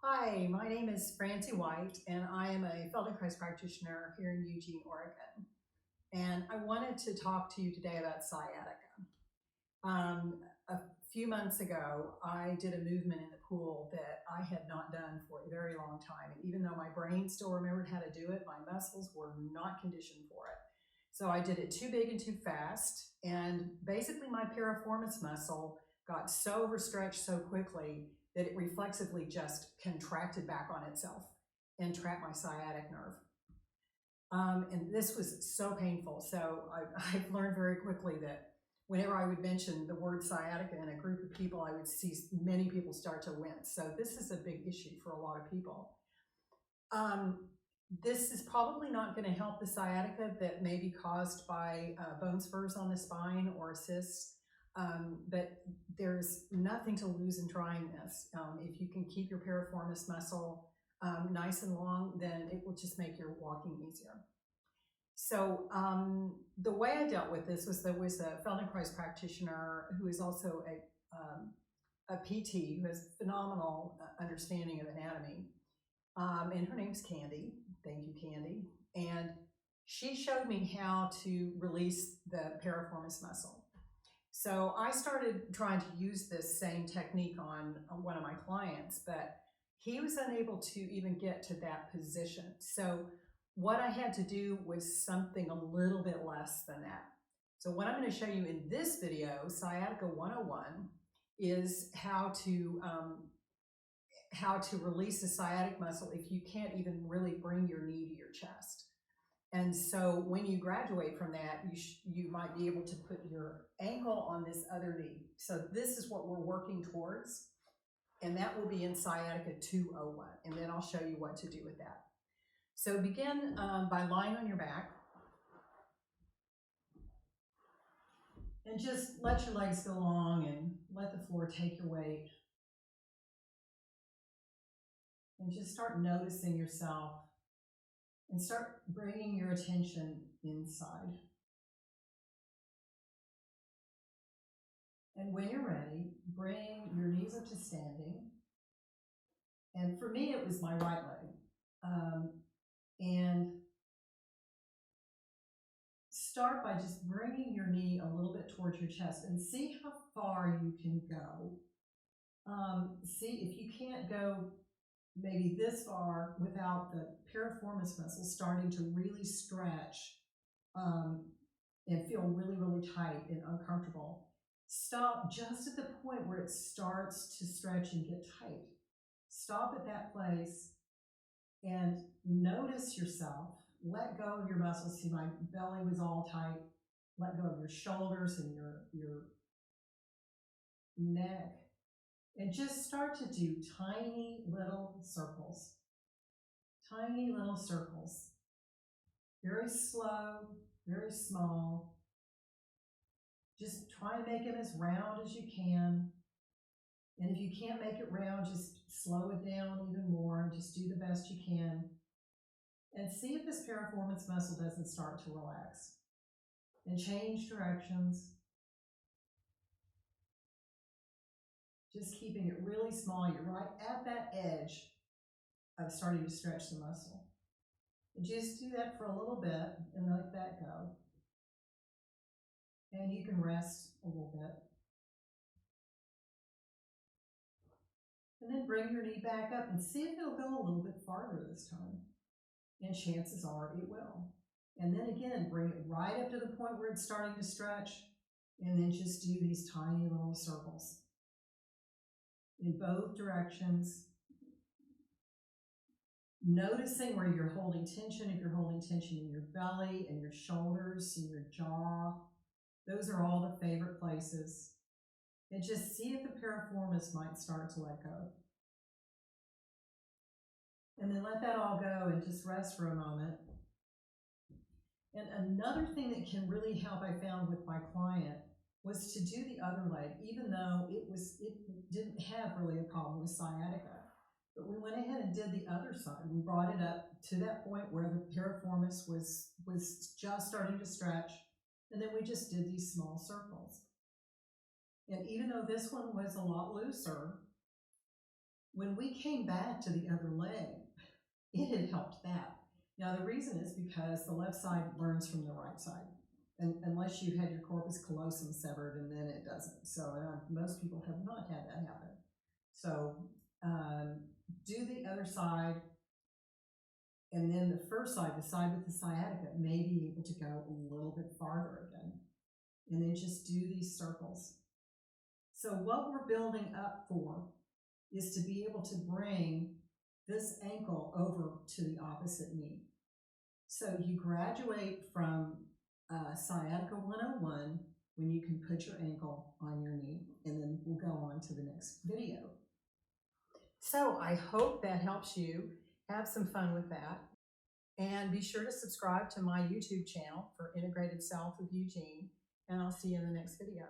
Hi, my name is Francie White, and I am a Feldenkrais practitioner here in Eugene, Oregon. And I wanted to talk to you today about sciatica. A few months ago, I did a movement in the pool that I had not done for a very long time. And even though my brain still remembered how to do it, my muscles were not conditioned for it. So I did it too big and too fast. And basically, my piriformis muscle got so overstretched so quickly that it reflexively just contracted back on itself and trapped my sciatic nerve. And this was so painful. So I've learned very quickly that whenever I would mention the word sciatica in a group of people, I would see many people start to wince. So this is a big issue for a lot of people. This is probably not going to help the sciatica that may be caused by bone spurs on the spine or cysts. But there's nothing to lose in trying this. If you can keep your piriformis muscle nice and long, then it will just make your walking easier. So the way I dealt with this was there was a Feldenkrais practitioner who is also a PT who has phenomenal understanding of anatomy. And her name's Candy. Thank you, Candy. And she showed me how to release the piriformis muscle. So I started trying to use this same technique on one of my clients, but he was unable to even get to that position. So what I had to do was something a little bit less than that. So what I'm going to show you in this video, Sciatica 101, is how to release the sciatic muscle if you can't even really bring your knee to your chest. And so when you graduate from that, you might be able to put your ankle on this other knee. So this is what we're working towards, and that will be in Sciatica 201, and then I'll show you what to do with that. So begin by lying on your back, and just let your legs go long and let the floor take your weight. And just start noticing yourself and start bringing your attention inside. And when you're ready, bring your knees up to standing. And for me, it was my right leg. And start by just bringing your knee a little bit towards your chest and see how far you can go. See if you can't go maybe this far without the piriformis muscle starting to really stretch and feel really, really tight and uncomfortable. Stop just at the point where it starts to stretch and get tight. Stop at that place and notice yourself. Let go of your muscles. See, my belly was all tight. Let go of your shoulders and your neck. And just start to do tiny little circles. Tiny little circles. Very slow, very small. Just try to make it as round as you can. And if you can't make it round, just slow it down even more and just do the best you can. And see if this piriformis muscle doesn't start to relax. And change directions. Just keeping it really small. You're right at that edge of starting to stretch the muscle. And just do that for a little bit and let that go. And you can rest a little bit. And then bring your knee back up and see if it'll go a little bit farther this time. And chances are it will. And then again, bring it right up to the point where it's starting to stretch. And then just do these tiny little circles in both directions. Noticing where you're holding tension, if you're holding tension in your belly and your shoulders and your jaw. Those are all the favorite places. And just see if the piriformis might start to let go. And then let that all go and just rest for a moment. And another thing that can really help, I found with my client, was to do the other leg, even though it didn't have really a problem with sciatica. But we went ahead and did the other side. We brought it up to that point where the piriformis was just starting to stretch. And then we just did these small circles. And even though this one was a lot looser, When we came back to the other leg, it had helped that. Now, the reason is because the left side learns from the right side, and unless you had your corpus callosum severed, and then it doesn't. So most people have not had that happen. So um, do the other side, and then the first side, the side with the sciatica, may be able to go a little bit farther again. And then just do these circles. So what we're building up for is to be able to bring this ankle over to the opposite knee. So you graduate from Sciatica 101 when you can put your ankle on your knee, and then we'll go on to the next video. So I hope that helps you. Have some fun with that. And be sure to subscribe to my YouTube channel for Integrated South with Eugene, and I'll see you in the next video.